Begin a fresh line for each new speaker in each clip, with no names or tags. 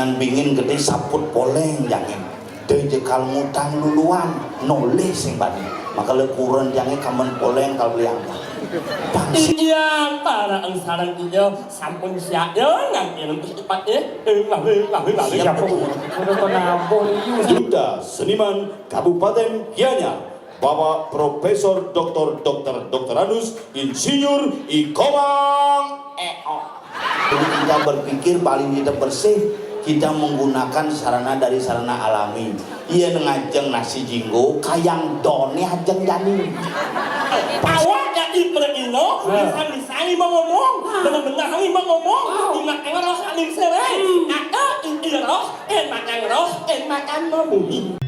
dengan bingin gede saput poleng jangan dari jekal ngutang luluan noleh sing badi maka lekuran jangan kamen poleng kal beli apa
iya para ang sarang iyo sampun siya nang ilang cepatnya
Duta Seniman Kabupaten Gianyar Bapak Profesor Dr. Anus Insinyur Ikomang Eo. Jadi kita berpikir paling tidak bersih kita menggunakan sarana dari sarana alami. Iya ngajeng nasi jinggo kayang doni ajeng jani.
Tawa jadi berino bisa mau ngomong benar-benar mau ngomong dimakan roh aling sewe ada inti roh makan membumi.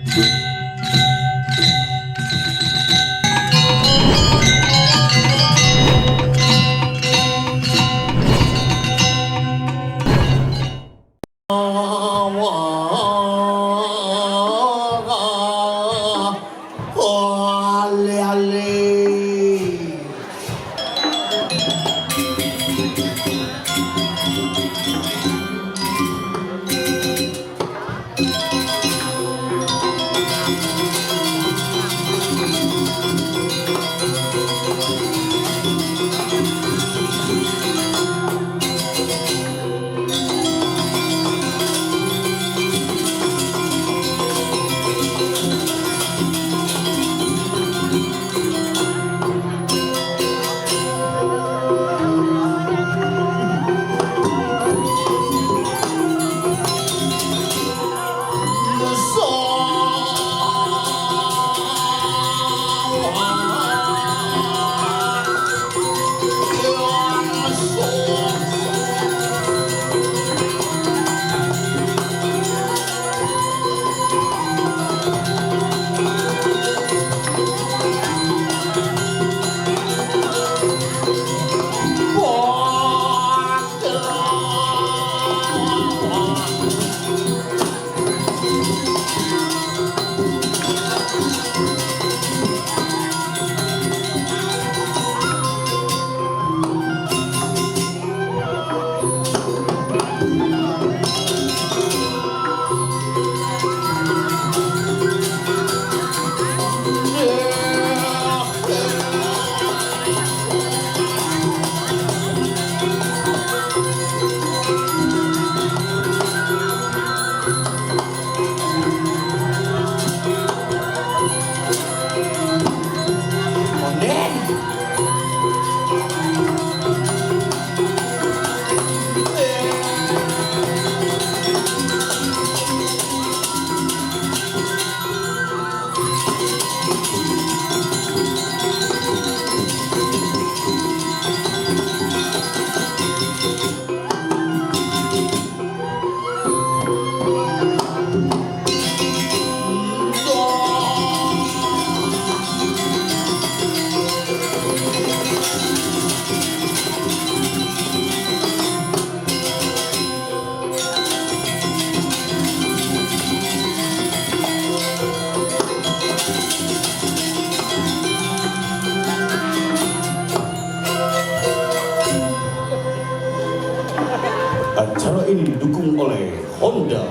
Acara ini didukung oleh Honda.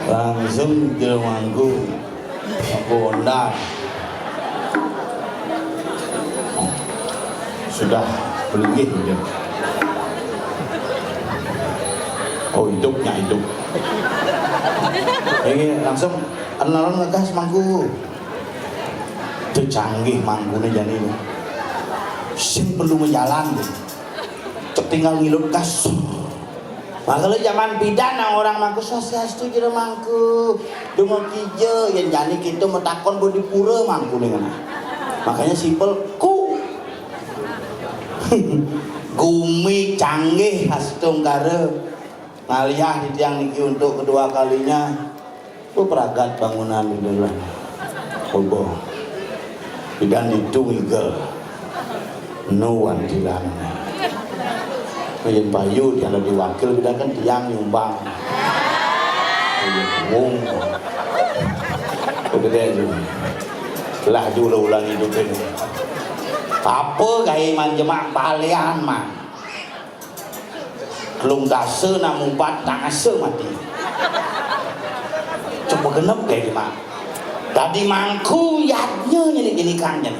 Langsung ke manggung aku Honda. Sudah beli dia. Oh hidupnya hidup. Langsung kenalan ngegas manggu. Itu canggih manggunya jadi ini. Sing perlu menjalan cek tinggal ngilut kas makanya zaman pidana orang mangku swastiastu jadi mangku dungo kijo yang jani kita metakon bodi pura mangku dengan makanya simpel ku gumi canggih hastung kare ngaliah di tiang niki untuk kedua kalinya ku peragat bangunan itu lah obo pidan itu ngigel nuan dilan kayak bayu dia lebih wakil kita kan tiang nyumbang ngomong udah deh lah dulu ulang hidup ini apa kayak manjemak balian mah Gelung dase namu batang ase mati. Coba genep kayak gimana? Tadi mangku yadnya gini kangnya.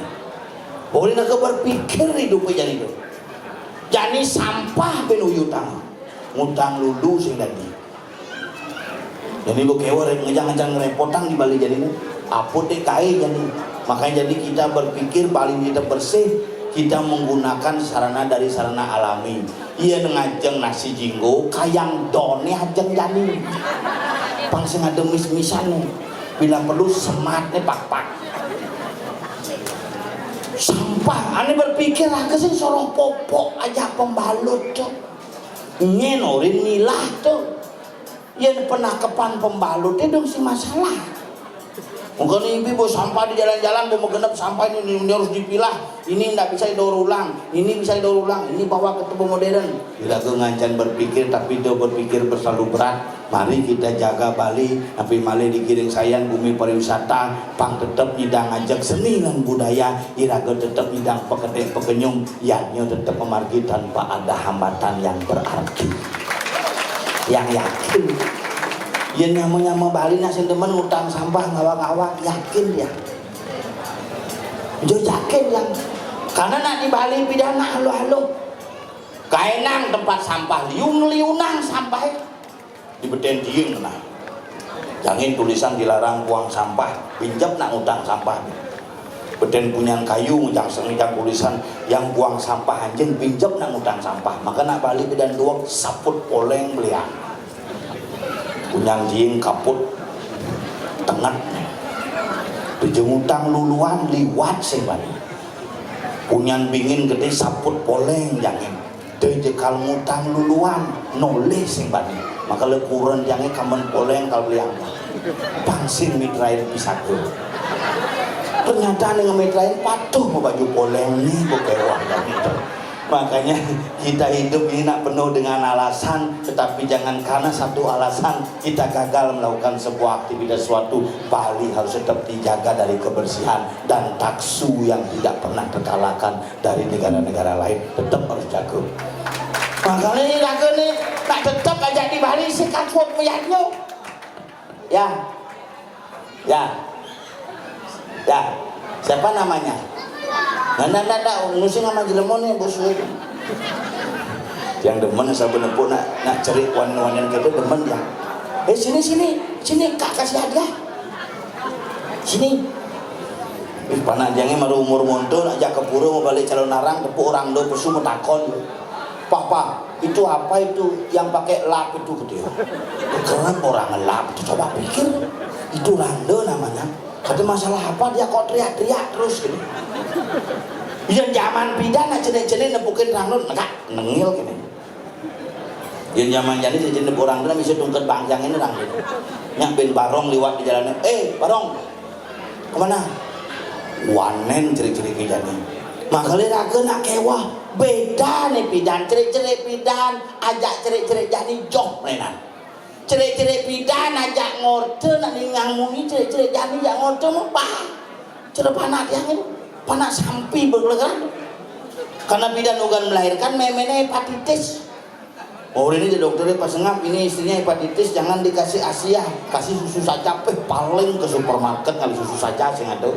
Boleh nak berpikir hidupnya jadi itu. Jadi sampah benuyutang, ngutang lulu sing tadi. Jadi lu kewer ngejang-ngejang ngerepotang di Bali jadi ini. Apa deh kai jadi. Makanya jadi kita berpikir Bali kita bersih, kita menggunakan sarana dari sarana alami. Iya ngajeng nasi jinggo, kayang done ajeng jadi. Pangsi ngade mis-misan nih. Bila perlu sematnya pak-pak. Sampah, ane berpikir lah kesini sorong popok aja pembalut tuh. Nyenorin milah tuh. Yang pernah kepan pembalut itu dong si masalah. Mungkin ibu sampah di jalan-jalan mau genep sampah ini harus dipilah. Ini tidak bisa didaur ulang. Ini bisa didaur ulang. Ini bawa ke tebo modern. Bila ke ngancan berpikir tapi dia berpikir berlalu berat. Mari kita jaga Bali. Tapi malah dikiring sayang bumi pariwisata. Pang tetap hidang ngajak seni dan budaya. Iraga tetap hidang pekedek pekenyum. Ianya tetap memargi tanpa ada hambatan yang berarti. Yang yakin. Yang nyama-nyama Bali nasi teman ngutang sampah ngawak-ngawak yakin dia. Dia yakin yang karena nak di Bali pidana halo-halo. Kaenang tempat sampah liung-liunang sampah di beden dieng nah. Jangan tulisan dilarang buang sampah, pinjam nak ngutang sampah. Beden punya kayu ngejang tulisan yang buang sampah anjing pinjam nak ngutang sampah. Maka nak Bali pidan doang saput poleng belian. Punyang jing kaput tengah tujung utang luluan liwat seban punyang bingin gede saput poleng jangan tejekal ngutang luluan noleh seban maka lekuran jangan kamen poleng kalau beliang pangsin mitrain pisatu ternyata dengan mitrain patuh baju poleng nih bokewah dan gitu. Makanya kita hidup ini nak penuh dengan alasan, tetapi jangan karena satu alasan kita gagal melakukan sebuah aktivitas suatu. Bali harus tetap dijaga dari kebersihan dan taksu yang tidak pernah terkalahkan dari negara-negara lain, tetap harus jaga. Makanya ini jaga nih, tak tetap aja di Bali sikat buat meyaknya. Ya, siapa namanya? Nanda, ngusin sama jelemon nih bos. Yang demen saya bener-bener nak cari wan-wanan gitu demen ya. Sini kak kasih hadiah. Sini. Panak jangan maru umur montor ajak ke pura mau balik calon narang tepuk orang do pesu metakon. Papa, itu apa itu yang pakai lap itu gitu ya. Keren orang lap itu coba pikir itu rando namanya. Ada masalah apa dia kok teriak-teriak terus gitu. Yang zaman pidana jenis-jenis nepukin rangun enggak nengil gini. Yang zaman jadi jenis orang itu bisa tungket bangjang ini orang gitu. Nyampein barong liwat di jalannya. Barong kemana? Wanen ciri-ciri pidana. Makanya raga nak kewah beda nih pidan ciri-ciri pidan ajak ciri-ciri jadi joh menan. Ciri-ciri pidan ajak ngorte nak ningamuni ciri-ciri jadi ajak ngorte apa? Ciri panak yang ini panak sampi berlegeran. Karena bidan ugan melahirkan memene hepatitis. Oh ini dokternya pas ngap ini istrinya hepatitis jangan dikasih Asia, kasih susu saja. Paling ke supermarket kali susu saja sih ada.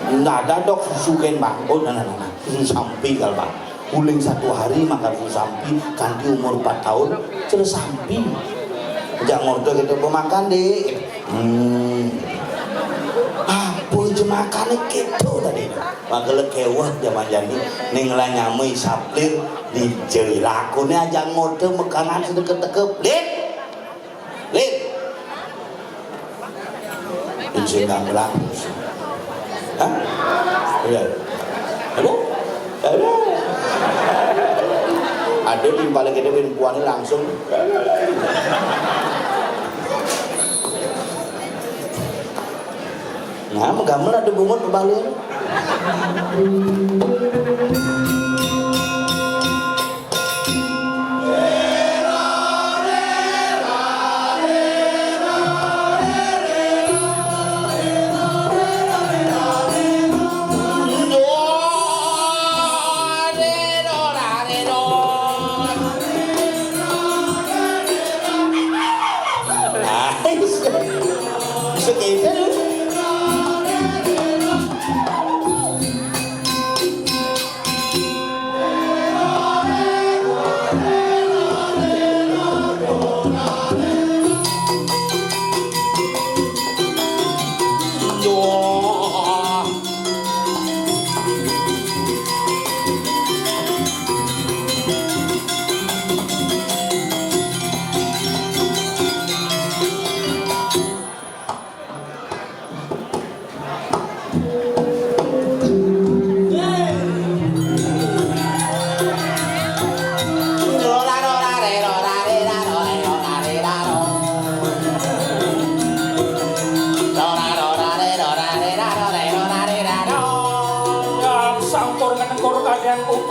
Nggak ada dok susu kan bang. Oh nah susu sampi kal bang. Uling 1 hari makan susu sampi ganti umur 4 tahun terus sampi. Jangan ngordo gitu pemakan deh. Apa jemakannya gitu tadi. Maka lekewah zaman jadi ninglah nyamui saplir di jeli lakunya aja ngordo mekanan sedeket-tekep lid insya nggak berlaku hah? Ada di balik kita perempuannya langsung nah megamel ada bungut kebalik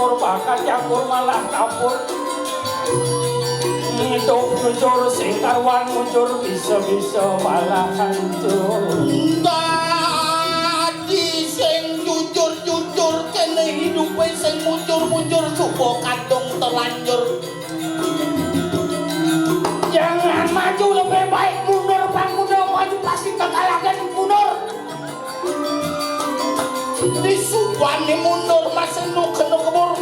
campur bakat campur malah campur hidup muncul sing karwan muncul bisa-bisa malah hancur.
Tadi sing jujur-jujur kene hidupe sing muncul-muncul supo kadung terlanjur.
Jangan maju lebih baik mundur bang mundur maju pasti kekalahan mundur.
Disupane mundur masih nu kena kebur.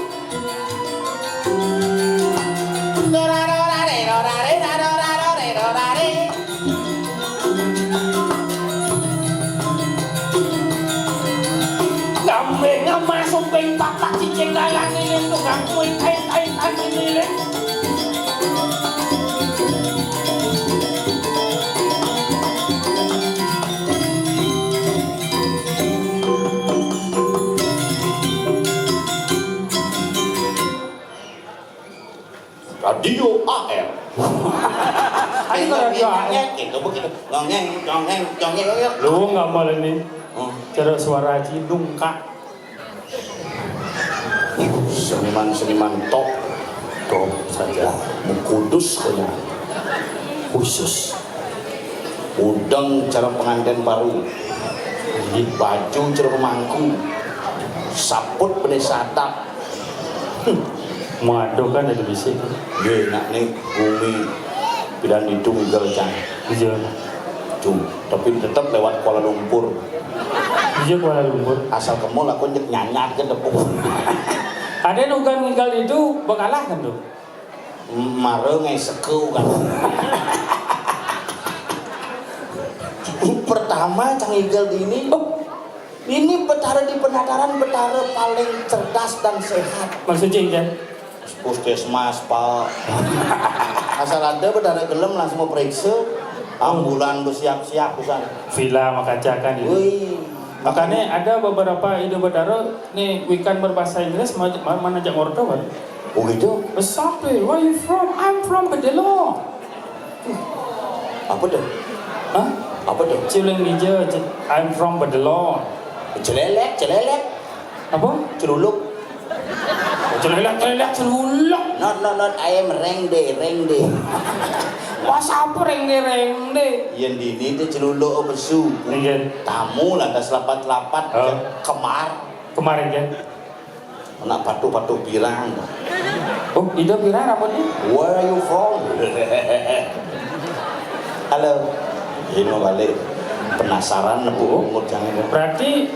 Kambing masuk ping papak cicing galang ini tukang kuih kain-kain ini.
Radio AR.
Ayo radio AR.
Gitu begitu. Ngongeng.
Lu nggak mau ini?
Oh,
Cara suara cidung kak.
seniman top
Saja.
Kudus punya khusus. Udang cara pengantin baru. Baju cara pemangku. Saput benih satap.
Madu kan ada bisik.
Ye nak nih bumi bidan hidung gelcang.
Iya.
Tuh, tapi tetap lewat Kuala Lumpur.
Iya Kuala Lumpur.
Asal kemul aku nyanyat ke tepung.
Ada nugan tinggal itu bekalah kan tuh.
Mareng sekeu kan. Pertama Cang Igel ini, ini betara di penataran betara paling cerdas dan sehat.
Maksudnya kan?
Puskesmas pak. Asal ada betara gelem langsung mau periksa. Ambulan bersiap-siap bukan.
Villa Makacakan ini.
Wih.
Makanya ada beberapa ide bedara nih weekend berbahasa Inggris mana ajak ngordo kan?
Oh gitu?
Besape, where you from? I'm from Bedelo.
Apa tuh?
Hah?
Apa tuh?
Ciling Nija, I'm from Bedelo.
Celelek.
Apa?
Celuluk.
Celuluk.
Not. I am rengde.
Wah, apa rengde?
Yang di ini tuh celuluk apa su?
Iya.
Tamu lah, das lapat-lapat.
Oh. Kemarin kan?
Anak patu-patu pirang.
Oh, itu pirang apa nih?
Where are you from? Halo. Ini balik. Penasaran nebu umur jangan.
Berarti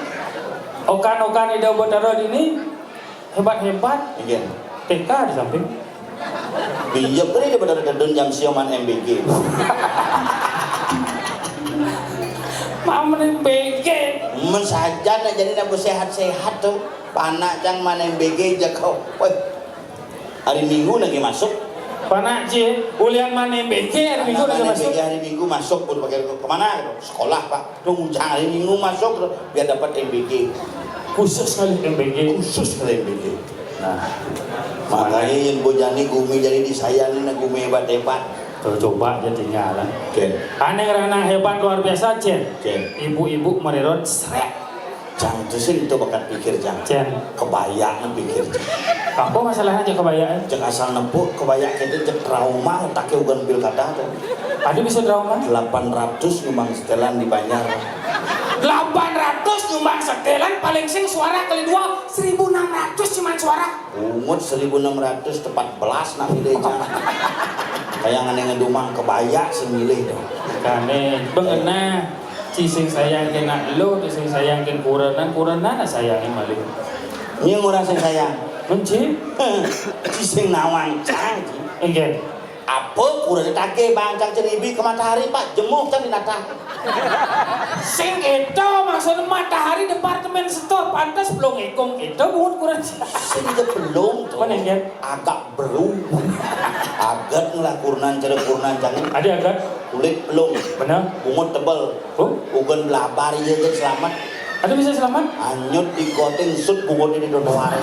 okan-okan ide bedara ini hebat-hebat.
Iya.
TK di samping.
Iya, beri dia pada dedun jam sioman MBG.
Mamen BG.
Men saja nak jadi nak sehat-sehat tuh. Panak jang mana MBG aja kau. Woi. Hari Minggu lagi masuk.
Panak je, ulian mana BG hari Minggu lagi masuk.
Hari Minggu masuk pun pakai kemana? Sekolah pak. Tunggu hari Minggu masuk biar dapat MBG.
Khusus sekali MBG.
Khusus kali MBG. Nah, makanya yang bojani gumi jadi disayangi nak gumi hebat-hebat.
Coba aja tinggalan.
Ken.
Aneh karena hebat luar biasa Cen.
Ken.
Ibu-ibu mererot srek.
Jang itu sih itu bakat pikir jang.
Cen.
Kebayang pikir jang.
Apa masalahnya aja kebayaan?
Cek asal nepuk kebayang kita cek trauma taknya ugan pilkada tuh.
Ada bisa trauma?
800 memang setelan dibayar.
800 nyumbang setelan paling sing suara kali dua 1600 cuman suara.
Umut 1600 tepat belas nak milih jang. Kayak ngedumang kebayak sih milih tuh.
Kane bengena cising sayang kena lo, cising sayang kena kurenan sayangin maling.
Ini ngurang sing sayang.
Menci?
Cising nawang cang.
Enggak.
Apa kurang ditake bang cang ceribi ke matahari pak jemuh cang dinatah.
Sing itu maksudnya matahari departemen store pantas belum ngikung itu bukan kurang.
Sing belum tuh.
Mana enggak?
Agak belum. Agak lah kurnan cere kurnan cang.
Ada agak?
Kulit belum.
Benar?
Bungut tebel.
Oh?
Ugan belabar iya jadi selamat.
Ada bisa selamat?
Anyut di koting sud bungut ini dodoan.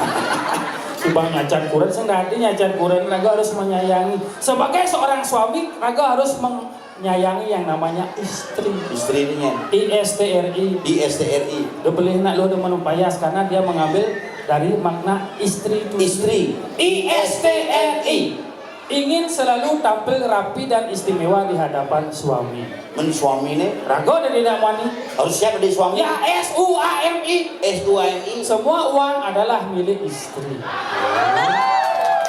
Ibang nyacan kuran, saya nggak nyacan kuran, Raga harus menyayangi. Sebagai seorang suami, Raga harus menyayangi yang namanya istri.
Istrinya
ISTRI.
di STRI.
Dia beli nak lo udah menumpayas karena dia mengambil dari makna istri itu.
Istri.
ISTRI. Ingin selalu tampil rapi dan istimewa di hadapan suami.
Men suami ini
Rago dan tidak wani.
harus siap dari suami.
Ya SUAMI.
SUAMI.
Semua uang adalah milik istri.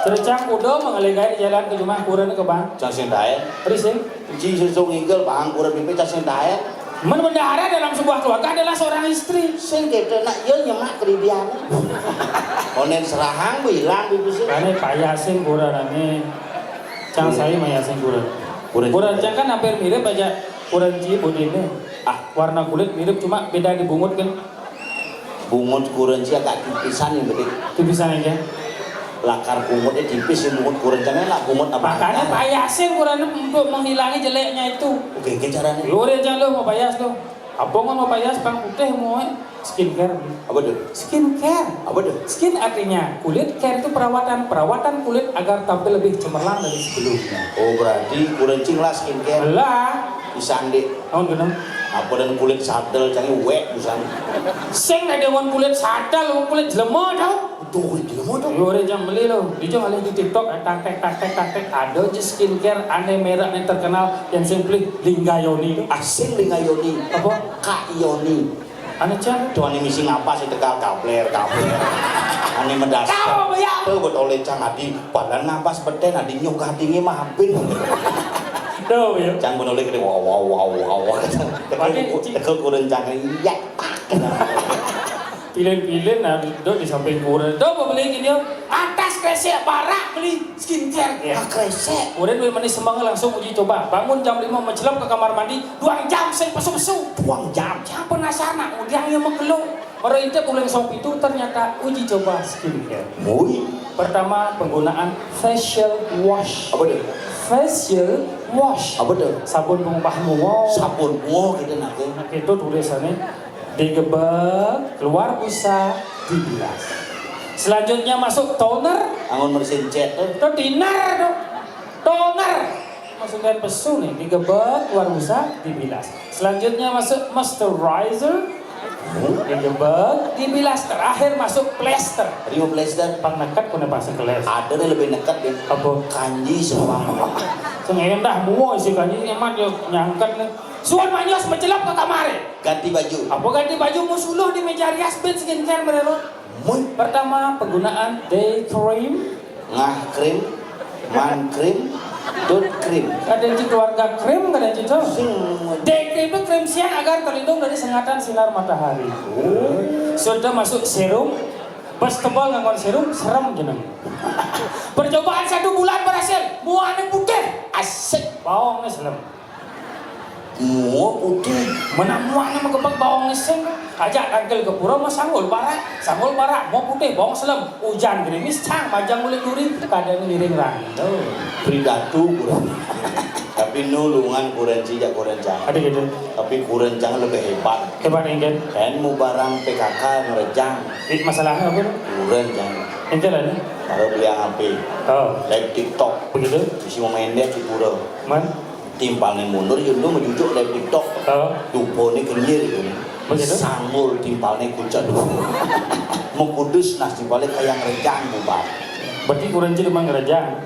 Cercang kudo mengelegai di jalan ke rumah kurang ke bang.
Cacing daer.
Rising.
Ji sesung ingkel bang kurang pipi cacing daer.
Bendahara dalam sebuah keluarga adalah seorang istri.
Sing kete nak yo nyemak kridian. Onen serahang bilang pipi sih.
Karena payasin kurang ini. Cang saya mayasin kurang. Kurang cang kan hampir mirip aja kurang ji ini. Warna kulit mirip cuma beda di bungut kan.
Bungut kurang sih agak tipisan yang betul.
Tipisan aja.
Lakar bungutnya tipis yang bungut kurang jangan lah bungut apa.
Makanya payasin kurang untuk menghilangi jeleknya itu.
Oke, caranya.
Luar aja lo mau payas lo. Apa mau payas bang putih mau skincare.
Apa tuh?
Skincare.
Apa tuh?
Skin artinya kulit, care itu perawatan kulit agar tampil lebih cemerlang dari sebelumnya.
Oh berarti kurang cing lah skincare.
Lah,
Isande.
tahun genep.
Apa dan kulit sadel canggih wet busan.
Sing ada wan kulit sadal, kulit jelema tau.
Tuh kulit jelema tuh.
Yo jam beli lo, dijong alih di TikTok, tak ada aja skincare aneh merek yang terkenal yang simply Linggayoni.
Asing dengan Yoni.
Apa?
Kak Yoni.
Aneh cang.
Tuh ane misi ngapa sih tegal kapler. Ane mendasar.
Kau ya.
Tuh betul lecang adi. Padahal napas beten adi nyuk hatinya mampin.
Tuh ya.
Cang bener gede wow. Tekel kurang cang iya.
Pilih-pilih nah do di samping kurang. Do mau beli gini yo. Atas kresek barak beli skincare ya.
Kresek.
Kemudian 2 menit semangga langsung uji coba. Bangun jam 5 mencelam ke kamar mandi, 2 jam sing pesu-pesu.
2 jam.
Jangan penasaran, kemudian yang mengeluh. Orang itu pulang shop itu ternyata uji coba skincare.
Mui.
Pertama penggunaan facial wash.
Apa tuh?
Facial wash.
Apa tuh?
Sabun pengubah mual.
Sabun wow gitu nanti.
Nah, itu tulisannya digebek, keluar busa, dibilas. Selanjutnya masuk toner,
Angon mesin cat tuh.
itu dinar dong. Toner. Masukkan pesu nih, digebek, keluar busa, dibilas. Selanjutnya masuk moisturizer, digebek, dibilas. Terakhir masuk plester.
Rio plester.
Pang nekat kuna pasang keles.
Ada nih lebih nekat ya.
Apa?
Kanji semua.
Sengaja dah muo sih kan ini emang yo nyangkat nih. Suan manyos mencelap ke kamar.
Ganti baju.
Apa ganti baju musuluh di meja rias ben skincare mereka.
Mui.
Pertama penggunaan day cream.
Ngah krim. Man krim. Dot krim.
Ada yang keluarga krim, ada yang itu.
Sing.
Day cream itu krim siang agar terlindung dari sengatan sinar matahari. Sudah masuk serum. Pas tebal nganggon serum, serem jeneng. Percobaan 1 bulan berhasil. Muane putih. Asik. Bawangnya selem.
Mua putih.
Menang muane mengembang bawangnya seng. Ajak angkel ke pura mau sanggul barak, mau putih, bawang selem. Hujan gerimis, cang, majang mulut duri, kadang miring rando.
Pridatu kurang. Tapi nulungan kurang cijak kurang cang.
Ada gitu.
Tapi kurang cang lebih hebat.
Hebat engkel.
Kan mu barang PKK ngerejang.
Masalahnya apa?
Kurang cang.
Engkel ada.
Kalau beli HP.
Oh,
Live TikTok.
begitu.
Isi mau main dia di pura.
Man.
Timpalnya mundur, yundu menjujuk live TikTok.
Oh,
Dupo ini kenyir gitu.
Begitu?
Sanggul timpalnya kuncak dulu. Mau kudus nah timpalnya kayak ngerejang bubar.
berarti kurang jadi mang rejang.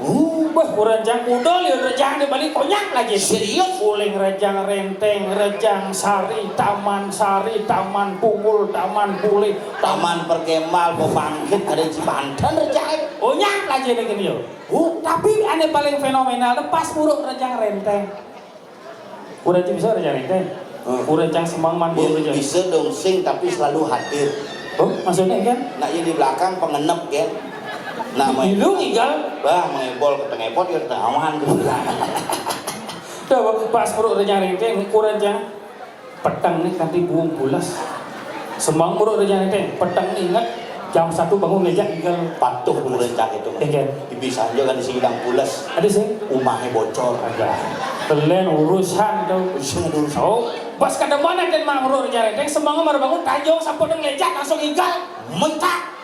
Bah kurang jang kudol ya rejang di balik konyak lagi.
Serius?
Uling rejang renteng, rejang sari, taman pungul, taman pulih,
Taman perkemal, mau bangkit, ada si Banten rejang.
konyak lagi lagi nih yo. Tapi ane paling fenomenal pas buruk rejang renteng. Kurang bisa rejang renteng. Kurang jang semangman
Ya,
buruk rejang.
bisa dong sing tapi selalu hadir.
Oh, maksudnya kan?
Nah yang di belakang pengenep kan. Nah
Ilu igal.
bah mengebol ke tengepot ya aman gitu lah.
Dah pas buruk rejang renteng kurang jang petang nih nanti buang bulas. Semang buruk rejang renteng petang nih ingat jam 1 bangun ngejak igal.
Patuh dulu rencang itu.
Iya.
Bisa aja kan di sini pulas.
Ada sih?
Umahnya bocor.
Ada. Kalian urusan tuh.
Urusan dulu.
Oh, pas kada mana dan mang buruk rejang renteng semang baru bangun tajong sampai dengan ngejak langsung igal.
Mentak.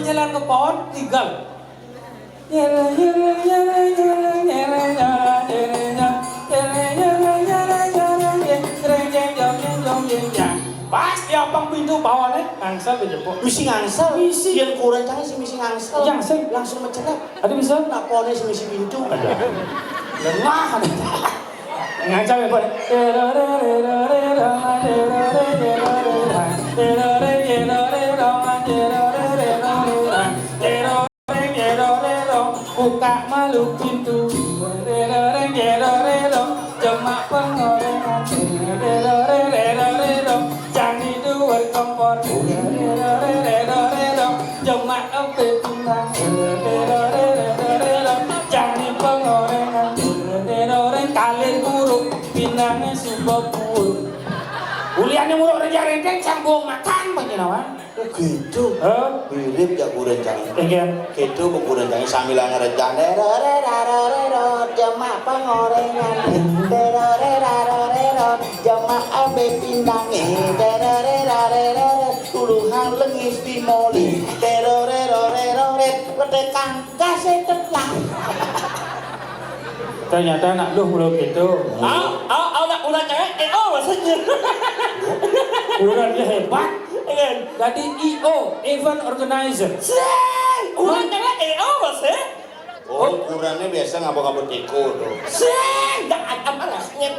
Jalan ke pohon, tinggal. Pas diapang pintu bawahnya ngangsal dijepuk.
Misi ngangsel.
Misi.
Yang kurang canggih si misi ngangsel.
Ngangsel.
Langsung mencelat.
Ada bisa?
Napone si misi pintu.
Lengah. Ngancam ya, Pak. Buka malu pintu. Cuma pengorengan. Jangan dua kompor. Cuma empe pinang. Jangan pengorengan. Kalian buruk pinangnya sumpah buruk. Uliannya muruk reja renteng sambung makan penjenawan.
Oh gitu. Mirip ya kurang canggih.
Pengen.
Gitu kurang canggih sambil ngerejang. Jema pengorengan. Jema abe pindange. Tuluhan lengis dimoli. Letekan kasih teplah.
Ternyata anak lu mulu gitu.
Nak udah jangan maksudnya.
Udah dia hebat.
Kan?
Jadi EO, event organizer.
Udah jangan maksudnya.
Oh, kurangnya biasa ngabok-ngabok teko tuh.
Jangan apa rasanya.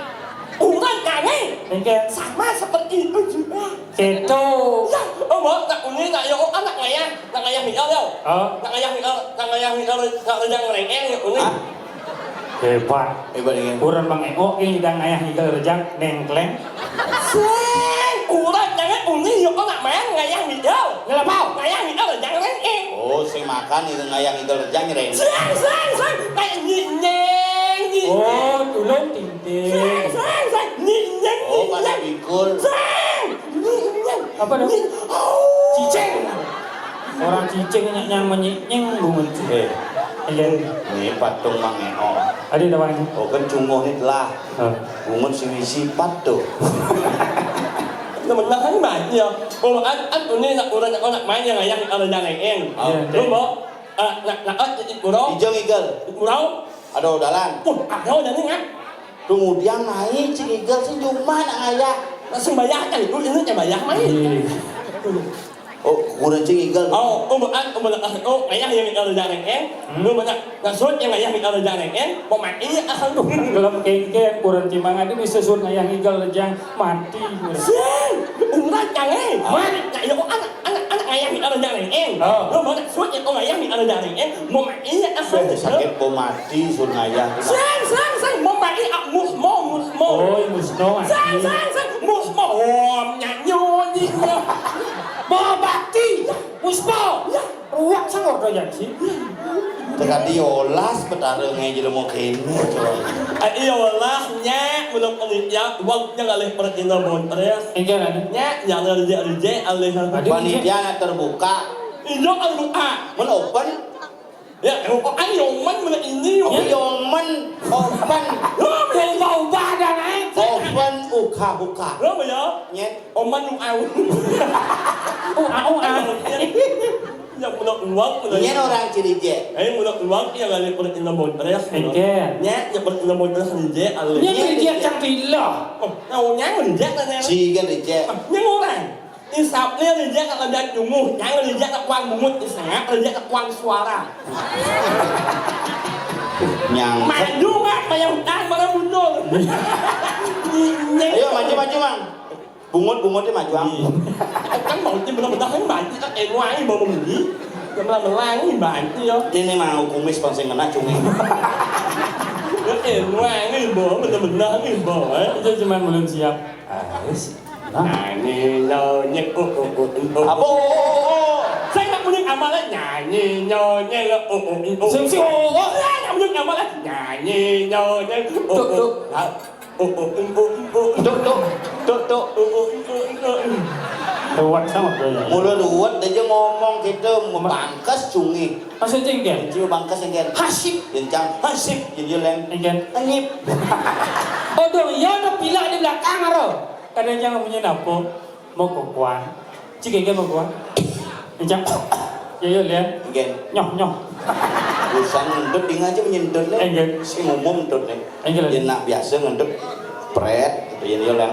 Udah jangan.
Pengen.
Sama seperti itu juga.
Gitu.
Ya, mau tak uni tak yo anak ngayah mikal yo. Nak ngayah mikal yang rengeng yo uni.
Hebat.
Hebat ini.
Kurang bang Eko ini dan ayah nikah rejang nengkleng.
Udah jangan uni yo anak main ngayah mikal.
Ngelapau.
Ngayah mikal yang rengeng.
Oh, sing makan itu ngayang itu rejang reng.
Kayak nyinyeng.
Oh, tulung tinting.
Nyinyeng.
Oh, pada pikul.
Apa dong? Cicing. Orang cicing yang menyinyeng bungun. Iya.
Ini patung Mang Eo.
Ada namanya.
Oh kan cunguh ini telah. Bungun si misi patung.
Mình nói mà nhiều. Anh tụi này là của nó máy như này anh ở nhà này em. Đúng không? Là của đó.
Hijau igel.
Của đó.
Aduh dalan.
Thôi jadi ngắt.
Kemudian naik si igel si cuma nak ngayak.
Langsung bayar kan itu ini yang bayar máy.
Oh kurang si igel.
Ayah yang ở nhà này em. Lu mana? Là suốt yang ayah yang ở nhà này em. Mau mati asal tu.
Kalau kengkeng kurang cimangan itu bisa suruh ayah nikah rejang mati.
Udah jangan. Mana? Kayak anak ayah yang ở nhà này em. Lu mana? Suốt yang ayah yang ở nhà này em. Mau mati asal tu.
Sakit po mati sun ngayang.
Sang mau mati musmo.
Oh, musno mati.
Sang musmo. Nyanyo ni.
Mau bakti, muspo, ruak sangor doyan sih.
Tekan diolas petara ngejel mau kene coba.
Iyalah nya belum panitia uangnya ngalih percina bon terus.
Enggak ada.
Nya yang rije alih.
Panitia terbuka.
Iyo alu a.
Men open.
Ya, ayo man mana ini yo.
Yomen open.
Yang mau badan
Open buka.
Lo bây giờ
Nyet.
oman nu au. Yang menurut uang
Nyet orang Cirije.
menurut uang yang ngalih percina bon terus.
Enggak.
Nya yang percina bon terus rije alih.
Ini dia cantilah.
Nào nhắn mình rác ra nè.
Si kan Rije.
Nhưng ngô này đi sạp lên thì rác là đang dùng ngô nhắn thì rác là quang một đi sạc thì rác là quang xóa ra
Nyang.
mà vô bác mà yang đang mà nó muốn nô
Ayo maju Mang. Bungut maju ang.
cắn một chứ mình thấy bạn chứ các em ngoài mà mình nghĩ mình lan cái bạn chứ đó
Ini mau kumis pangsing kena cumi.
các em ngoài cái bữa mình nói cái bữa ấy
Itu cuma belum siap.
Nyanyi nyonyek
Apa?
Saya nak punya amalan nyanyi nyonyek
Sing
Nak punya amalan nyanyi nyonyek
Tuk.
Ruak sama doyan.
Mula duet dia ngomong kita membangkas cungi.
Maksudnya enggak?
Jiwa bangkas yang kan.
Hasib.
Jencang hasib jadi lem.
Enggak.
Anyip.
Oh dong, ya ada pila di belakang aro. Kadang jangan punya napo mau ke kuan. Jika enggak mau kuan. Jangan. Ya lihat.
Again.
Nyoh.
Busan ngendut dia aja menyendut nih.
Enggak.
Si ngomong ngendut nih.
Enggak.
Dia nak biasa ngendut pret gitu ya dia lang.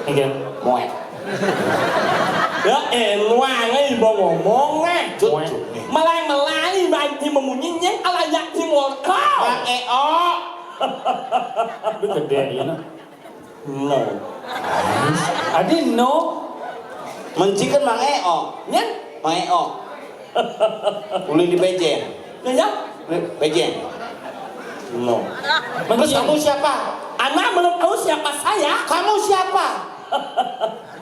Enggak.
Moek.
Ya eluang ibu ngomong
Cucu nih.
Melai bagi memunyinya alayak si ngorkau.
Mang Eo.
Itu gede ya no.
No.
Adi no.
Mencikan Mang Eo.
Nyen?
Mang Eo. Ulin di Bejen.
Ya?
Bejen.
No.
Terus kamu siapa?
Anak belum tahu siapa saya.
Kamu siapa?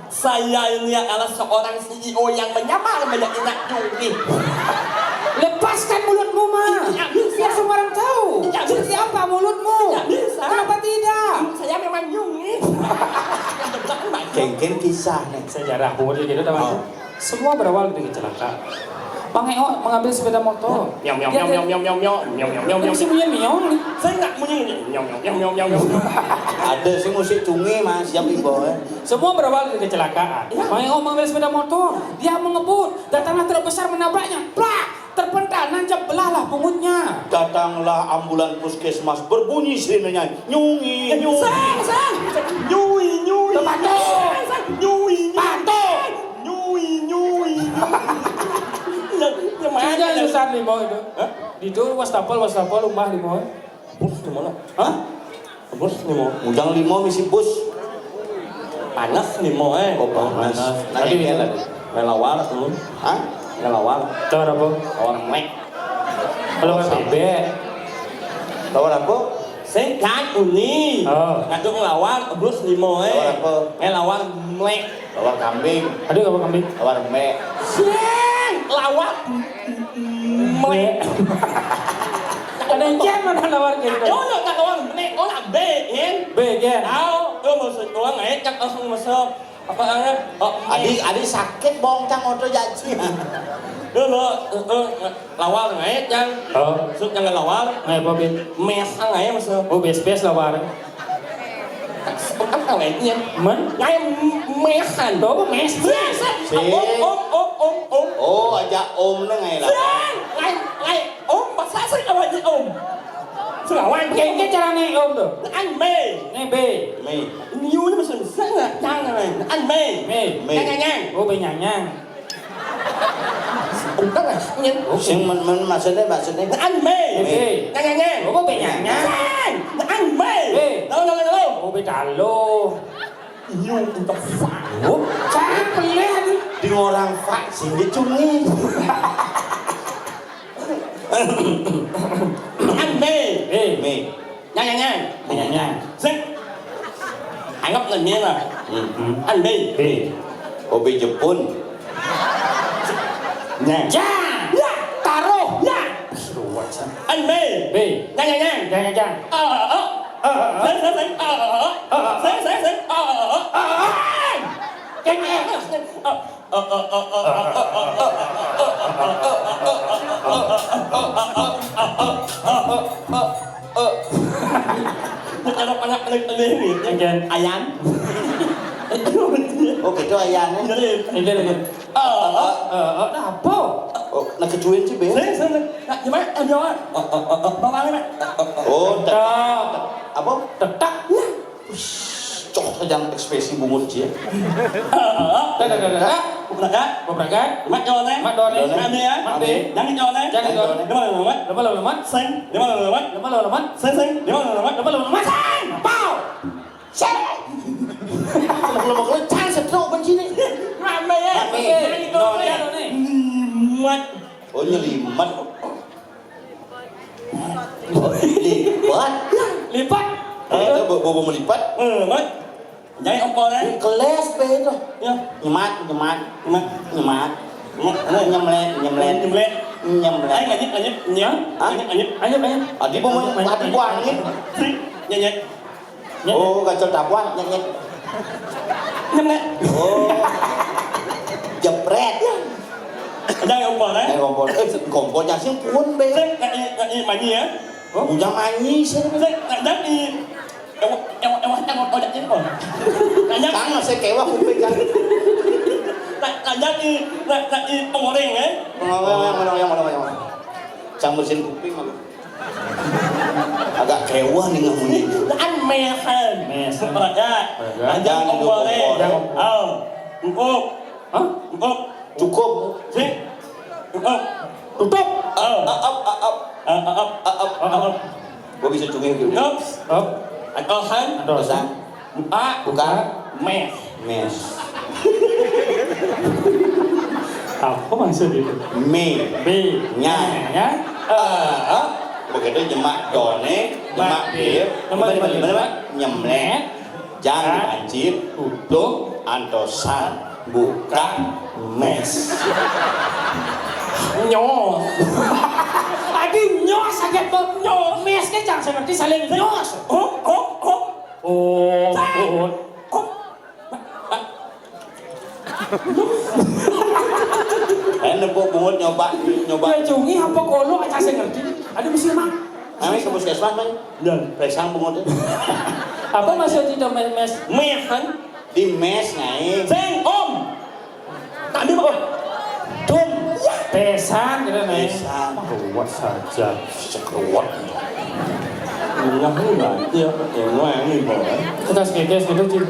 Saya ini adalah seorang CEO yang menyamar menjadi Nak Jungki.
Lepaskan mulutmu mah.
Tidak bisa.
Biar semua orang tahu.
Tidak
Seperti
bisa.
apa mulutmu?
Tidak bisa.
Kenapa tidak?
Saya memang Jungki.
Kengken kisah nih.
Sejarah boleh gitu teman.
Oh.
Semua berawal dari kecelakaan. Bang Eo mengambil sepeda motor.
Nyong nyong nyong nyong nyong nyong nyong nyong nyong nyong
Yang si punya miong nih.
Saya nggak punya ini. Nyong nyong nyong nyong nyong nyong.
Ada sih musik cungi mas, siap ibu ya.
Semua berawal dari kecelakaan. Bang Eo mengambil sepeda motor. Dia mengebut. Datanglah truk besar menabraknya. Plak! Terpental, nancap belahlah pungutnya.
Datanglah ambulan puskesmas berbunyi sirenenya nyungi nyungi.
Sang nyui nyui.
Tepato.
Nyui
Pato.
nyui nyui. Yang mana?
Jangan susah nih mau itu. Di itu wastafel rumah di mau.
Bus di mana?
Hah?
Bus di mana?
Mujang limo misi bus.
Panas di mana?
Oh panas.
Tadi
Nanya
itu.
Melawar tuh.
Hah?
Melawar.
Tahu apa?
Orang mek.
Kalau nggak bebek.
Tawar apa?
Sekat uni.
Oh.
Kadang melawar bus di mana?
Tawar apa?
Melawar mek.
Tawar kambing.
Aduh apa kambing?
Tawar mek.
Seng lawar mek.
Ada yang jam mana lawar gitu?
Yo yo tak lawar mek. Oh nak bek kan?
Begen.
Tahu? Yo maksud orang ngai cak langsung masuk. Apa namanya?
Adik sakit bong cang oto jaji.
Lo lawar ngai cang.
Oh.
Maksud jangan lawar.
Nggak apa bin?
Mes ngai masuk.
Oh bes lawar.
Kan kau ngai
Men?
ngai mesan.
Tahu apa mes?
Om.
Oh aja om nengai lah.
Ngai om masa sih apa aja om? Selawan
Kayak cara nih om tuh.
anh mê
Nih B.
Mei.
nhiều nó mà sừng sững là chăng này anh mê
Mê.
ngang
Oh benyanyang.
cũng rất là nhân
Sing maksudnya
anh mê
Mê.
ngang
Oh benyanyang.
anh mê
Mê.
đâu
Oh bedalo.
nhiều tụi tập phá
Oh, cara pelih nih.
di orang vaksin dia cungi.
anh mê
Mei.
ngang
Benyanyang.
Zing anh ngấp lần miên à anh mê
B.
Hobi Jepun.
ngang
Ja.
ya
Taruh.
ya
Ruwet san.
anh mê
B.
ngang
Jangan.
Ayan. Ayan.
Oh gitu ayahnya.
Ini. Apa?
Oh nakecuin sih be.
Gimana? Gimana? Bawa ini, Mak.
Oh
Tak.
apa?
Tetak.
Cok saja ekspresi bungut dia.
Tak.
Berangkat.
Berangkat.
Mak John
Mak John eh.
Mak dia.
Mak dia.
Jangan John
Jangan John.
Di mana Mak?
Lemat.
Sen. Di mana Mak?
Lemat.
Sen. Di mana Mak?
Lemat.
Sen. Pau. Sen.
Kalau mau cang setruk benci nih.
Mak Mei ya.
Mak Mei.
Jangan itu
John
ya.
nih.
Mat.
Oh nyelimat. Oh lipat.
Lipat.
Itu bobo melipat.
Mat. Jangan ongkol đấy.
Keles be itu.
Ya.
Nyemat.
Mat.
Nyemlet.
Anh là nhất. Nhớ.
Ayo.
Adi mau hati buangin.
Nhẹ.
Oh kacau tabuan nyet.
Nhâm
Oh. Jepret.
Jangan ongkol đấy.
Kompor. Kompornya sih pun be.
Sen. Lại mà gì á?
Udah manyi sih.
Sen. Lại nhắc đi. Em đặt chết rồi. Lại nhắc.
Kang saya kewa kuping kan.
Lại nhắc đi. Lại đi ongkol đen ấy.
Yang mana. Sang mesin kuping aku. Agak kewah nih ngomongnya.
Ăn mè hèn.
Mè hèn.
Ya. Jangan
Jangan
boleh. Cukup.
Hah?
Cukup.
Cukup.
Sih. Cukup.
Tutup.
Gua bisa cungin gitu.
Cukup.
Oh,
Adohan.
Pesan.
Buka.
Buka.
Mè.
Mes.
apa maksud itu?
Me.
B.
Nya.
Ya.
Begitu nyemak done, nyemak bir, nyemlet, jangan dipancit, tutup, antosan, buka, mes.
Nyos.
Aduh, nyos aja tuh. Nyos. Mes kan jangan seperti saling nyos.
Oh.
Oh.
Nepuk bungut nyoba.
Ya cungi apa kolo aja saya ngerti. Aduh mesti mah.
Kami ke puskesmas man,
Dan.
peresang bungut itu.
Apa maksud itu mes?
Mehan.
Di mes ngai.
Seng om. Tadi apa?
Tum. Pesan gitu nih.
Pesan.
Ruwet saja.
Sekruat.
Yang ini banjir. Yang luar ini boleh.
Kita sekitar gitu.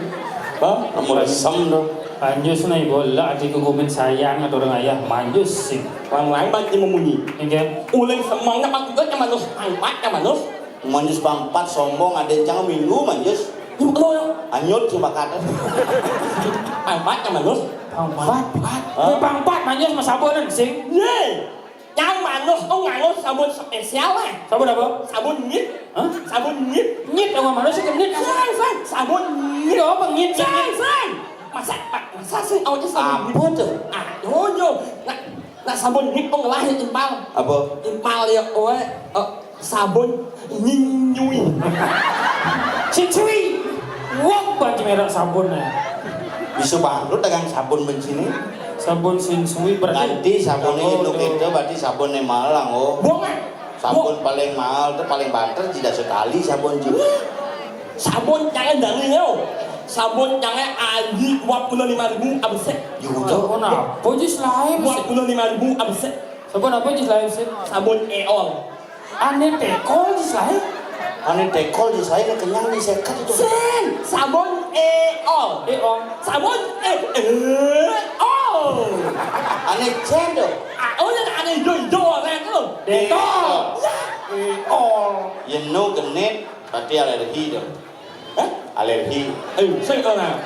Bang, kamu resem dong.
Manjus na bola ati ko gumin sayang at orang ayah manjus sih.
Orang lain banjir memunyi.
Ingin
Uling semuanya pangkat ke manus. Angkat ke manus.
Manjus pampat sombong ada yang jangan minggu manjus.
Yuk lo.
Anyut cuma kata.
Angkat ke manus.
pangpat manjus masabonan sing.
Ye. Yang manus tuh nganggo sabun spesial lah.
Sabun apa?
Sabun nyit.
Hah?
Sabun nyit.
Nyit ang manusia kan nyit.
Sang. Sabun nyit.
Nyit apa nyit?
Sang. Masa sih awalnya sabun
Apa tuh?
Yo. Nah sabun nyit tuh ngelahin impal.
Apa?
Impal ya sabun nyinyui.
Cicui. Wong banci merek sabunnya.
Bisa bangkrut dagang sabun bencini.
Sabun sinsui berarti.
Nanti sabunnya induk itu berarti sabunnya malang oh.
Buang
Sabun paling mahal itu paling banter tidak sekali sabun juga.
Sabun jangan dari yo. Sabun jangan aji 25.000 abis.
Juga.
Sabun apa jis lain?
25.000 abis.
Sabun apa jis lain sih?
Sabun eol.
Aneh tekol jis lain.
Aneh tekol di saya kenyang di sekat itu.
Sen sabun eol.
Om.
Sabun eol.
Aneh cendol.
Oh yang ada yo orang tuh.
Detol. All.
You know genit berarti alergi dong.
Hah?
Alergi.
Sen orang.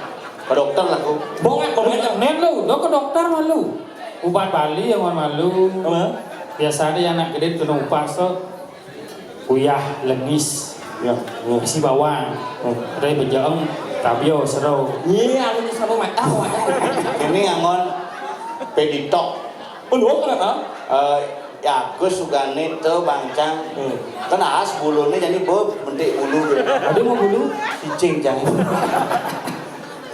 Ke dokter lah aku.
Bongan yang
Net lu, lo ke dokter malu. Ubat Bali yang malu.
apa?
Biasanya yang anak gede kena upas tuh uyah, lengis,
Ya.
isi bawang, dari bejaeng, tabio, seru.
Iya, aku sabun mata.
Ini angon peditok.
Peluang kenapa?
Ya aku suka nih tuh bangcang. Kena as bulunya jadi bob bentik bulu.
Ada mau bulu?
Cicing jangan.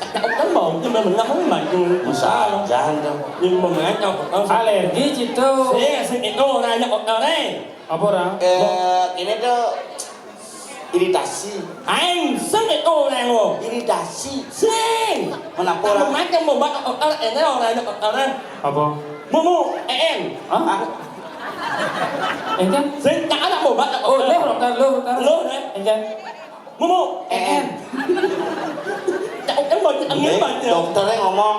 Kan mau nhưng mà mình không mà
Masa jangan tuh.
nhưng mà mẹ cho
Alergi gitu.
Saya itu nanya orang đây.
Apa orang?
Ini tuh iritasi.
Anh sức itu orang lo.
Iritasi.
Sing.
Kenapa
Orang
orang?
macam mau buat orang ini orang đây.
Apa?
Mu em.
Hah? Engkan?
Sing tak ada mau buat
Oh, lo dokter, lo dokter.
Lo deh.
Engkan?
Mu em. Cậu em mau anh nghĩ mà.
Dokternya ngomong.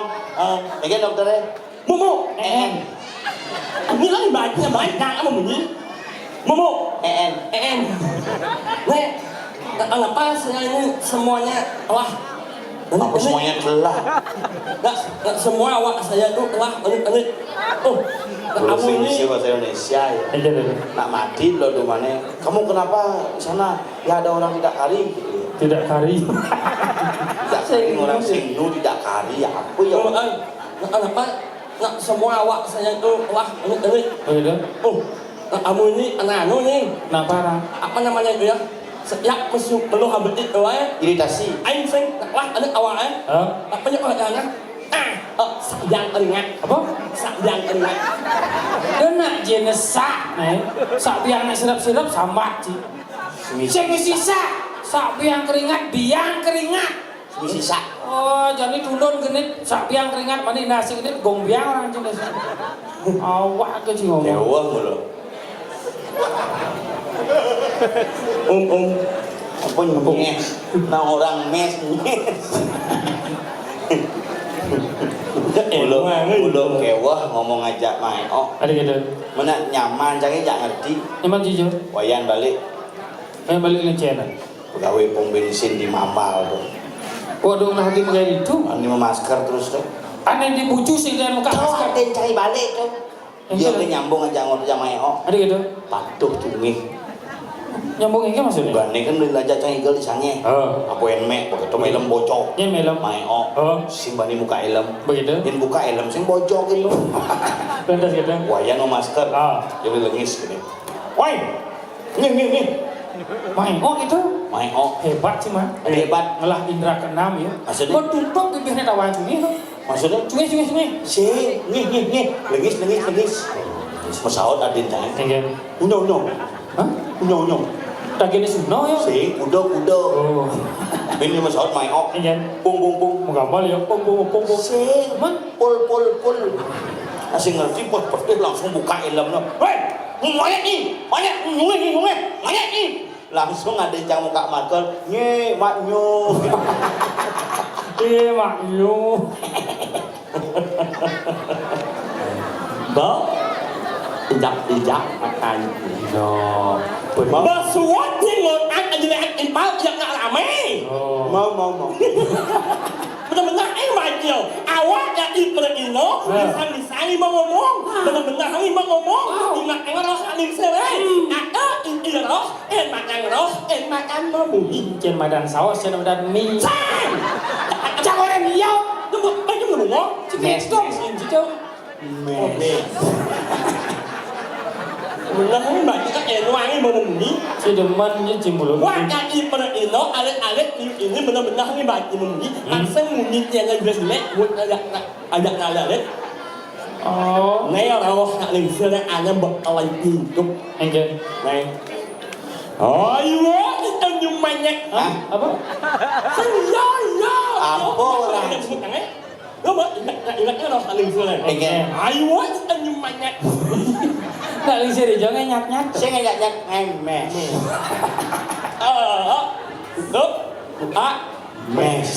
Ini dokternya.
Mu
En.
Anh nghĩ lắm bài đang mà mình nghĩ. Mu
En.
em. Nih, kenapa saya ini semuanya wah
Apa semuanya telah.
nggak semua awak saya itu wah ini kamu ini
Sih bahasa Indonesia ya.
Engkan, engkan.
Nak mati loh domane. Kamu kenapa di sana? Ya ada orang tidak kari gitu.
Tidak kari.
Tidak kari orang Singnu tidak kari ya apa ya?
kenapa nggak semua awak saya itu wah ini
Oh gitu?
kamu ini anak nih
Kenapa orang?
apa namanya itu ya setiap musuh belum habis itu ya
Iritasi.
anh sinh wah ini awalnya
Hah?
apa yang orangnya yang teringat
Apa?
yang teringat
Kena jenis sak, nih. Sak biang nak sirap-sirap sambat sih. Sing mesti sak biang keringat, biang keringat.
Sisa.
Oh, jadi tulun genit sak biang keringat mani nasi genit gong biang orang jenis. Awak ke sih ngomong.
Dewa mulu. Apa nyes? Nah orang mes nyes. Belum kewah ngomong aja main. Oh,
Ada gitu.
mana nyaman jangan jak ngerti.
Nyaman jujur.
Wayan balik
Ayo balik ke channel.
pegawai pom bensin di Mampal tuh.
Waduh, nah di kayak itu.
Ini masker terus tuh.
Aneh dibucu sih dan muka masker.
Ada cari balik tuh. Dia udah nyambung aja ngomong aja main. Oh,
Ada gitu.
patuh cumi.
Nyambung ini maksudnya?
Gane kan belajar cari gel di sana. Apa yang mek, begitu melem bocok.
Yang melem.
Main simbani muka elem.
Begitu.
Yang buka elem sing bocok gitu.
Lantas gitu.
Wayan no masker. Jadi lengis gini. Woi, nih.
Main itu.
Main
Hebat sih mah.
hebat.
Ngelah indra keenam ya.
Maksudnya?
Mau tutup bibirnya tawa cumi.
Maksudnya?
Cumi.
Si, nih. Lengis. Pesawat adin tanya.
Tinggal.
Unyo.
Hah?
Unyo.
Tagih suno ya.
Si, kudo.
Oh.
Ini pesawat main
Tinggal.
Pung.
Mau gambar ya. Pung.
Si,
Man.
pul. Asing ngerti pos langsung buka elem no. Hei, mayat nih. Mayat nih. Langsung ada yang muka masker. Nye, maknyo.
Maknyo.
Đó Ijak makan.
No.
Bersuat ni ngotak aja lihat impal yang nak ramai.
Mau.
Benar-benar macam awak jadi perino bisa mau ngomong. Benar-benar mau ngomong. Ingat roh alim serai. Ada ini roh, makan mau.
Trên madang saus, trên madang mie.
Sang.
Chẳng có đàn yêu.
Macam mana?
Mes dong. Gitu.
Benar macam kita wangi mau ni.
Si demen je cimbulun.
Wah, jadi perino alit ini benar-benar ni baca ni. Langsung munyi yang lebih jelek, ada nalar.
Oh.
Này đâu linh xưa đấy anh em bật ở nhìn chung
Anh kia.
này ôi quá anh dùng mày nhá
Hả?
Apa?
sao lo
Apa lah?
đúng không ingat cái đâu linh xưa này
Anh nghe.
ôi quá anh dùng mày nhá
Tak lisir dia jangan nyat-nyat.
Saya ngajak mes.
đúng
Mes.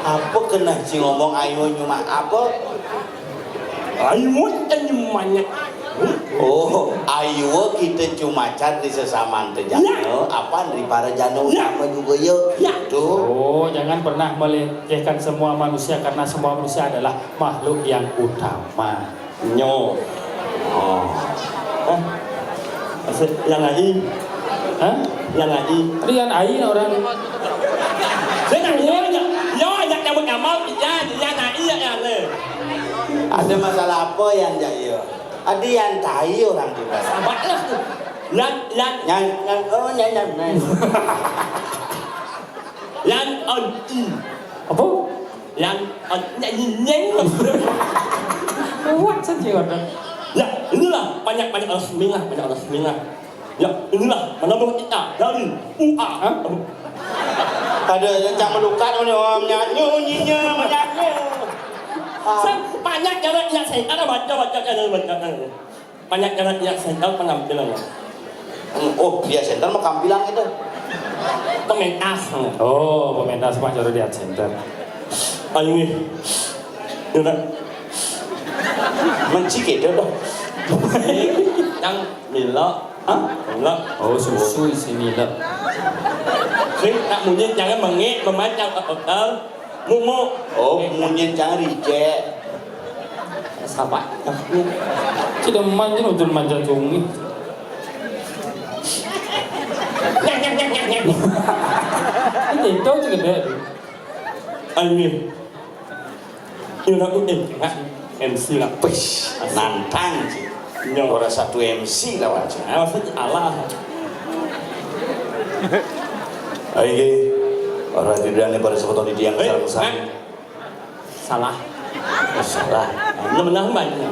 Apa kena si ngomong ayo cuma apa?
ôi quá anh dùng mày nhá
Oh, ayo kita cuma cari sesama terjano. Apa dari para jano sama juga yuk. Tuh.
Oh, jangan pernah melecehkan semua manusia karena semua manusia adalah makhluk yang utama.
nhô yang lagi
Hah? Rian Ain orang
thế nào do yang beramal dia naik ya le
Ada masalah apa yang jaya? Ada yang tahu orang juga.
sabarlah lan
Nyanyi.
lan on
apa?
lan on nyanyi
Kuat saja orang.
ya inilah banyak resmi lah ya inilah menambah kita dari UA
Ada yang melukat orang nyanyi.
banyak cara yang saya ada baca banyak cara yang saya tahu penampilannya
Oh, dia center mah kampilan itu.
pengentas
Oh, pementas mah cara di center.
ini udah
Mencik itu dah.
yang mila mila
Oh, susu sini lah.
sih tak mungkin jangan mengek memacam mumu
Oh, munyin jangan reject.
sabar
Tidak manja untuk manja cumi. Ini tahu juga deh.
ini udah MC lah
Wis, nantang sih. Orang satu MC lawan sih.
maksudnya Allah
Ayo, orang tidak pada sebutan di tiang besar.
salah
Masalah.
lu menang banyak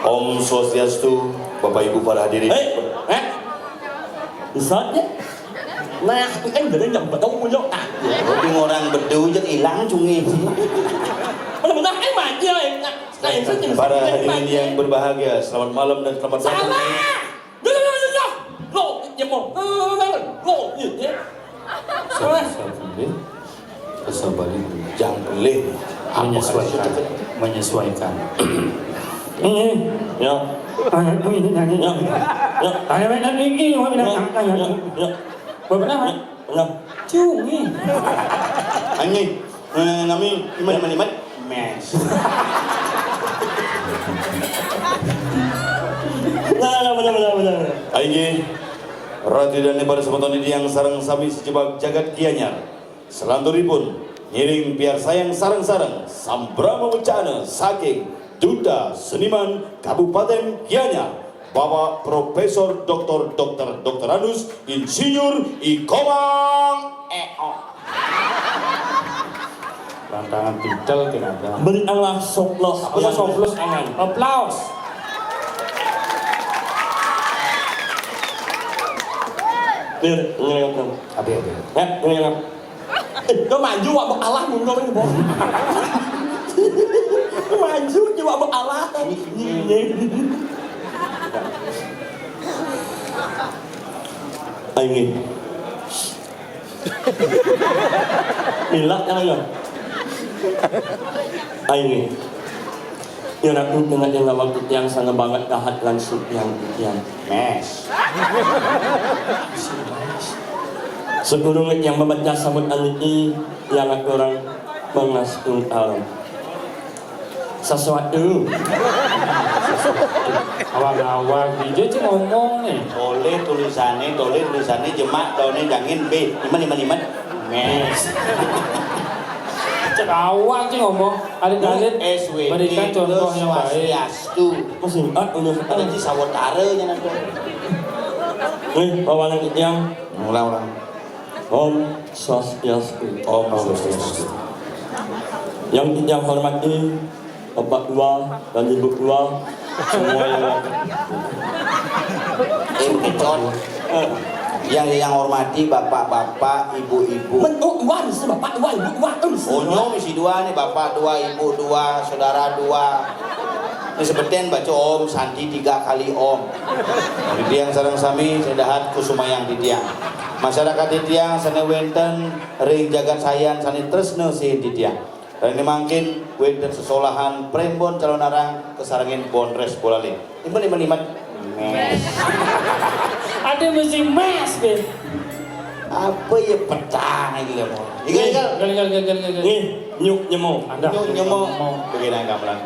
Om Swastiastu, Bapak Ibu para hadirin.
Ustaz ya nah itu kan bener yang betul punya tak
Tapi orang bedu jadi hilang cungi.
benar-benar maju
Para hadirin yang berbahagia, selamat malam dan selamat datang.
salah nyemong. Gitu.
Bisa balik
Jangan beli.
menyesuaikan.
Ya.
Beberapa cungi.
Anjing. Nami iman mes.
Benar.
Aigi Rati dan pada semonton yang sarang sami sejebak jagat kianyar selanturipun ngiring biar sayang sarang-sarang sambrama wacana saking Duta Seniman Kabupaten Gianyar Bapak Profesor Dr. Anus Insinyur Ikomang EO.
Tantangan pintel kira-kira.
Berikanlah soplos.
Apa soplos angan? Aplaus.
Ngeliat.
Abi.
Ya, ngeliat. Nó maju apa Allah mundur ini, Bos. Maju coba apa Allah. Anh nhìn Ilat ka lang yun Ay nhìn Yun ang tuntungan yung lawag yang sana banget kahat langsung yang
Mes.
Segurungit yang membaca sabut aliti yang orang mengasung alam sesuatu
Awal-awal video cuma ngomong nih.
Tole tulisannya jemak daunnya jangin B 555 mes.
Cek awal sih ngomong. Alit-alit
SWD
berikan contoh yang baik.
Swastiastu.
Maksudnya
Ada di sawotarenya nanti.
Bawalan yang
Ulang.
Om Swastiastu.
Om Swastiastu.
Yang hormati Bapak Dua dan Ibu Dua semua
yang hormati bapak-bapak, ibu-ibu.
Wan sih Bapak Dua Ibu Dua
Onyo misi dua nih, bapak dua, ibu dua, saudara dua. Ini seperti baca om, sandi 3 kali om. Di tiang sarang sami sedahat kusumayang di tiang. Masyarakat di tiang sana wenten ring jagat sayan sani tresno sih di tiang. Dan ini mungkin wenten sesolahan prembon calon arang kesarangin bonres bolale. Iman mes.
Ada mesti mes, Ben.
Apa ya petang lagi kamu? Igal.
Gal.
Nih nyuk nyemong
Anda.
Nyemo. Begini gamelan.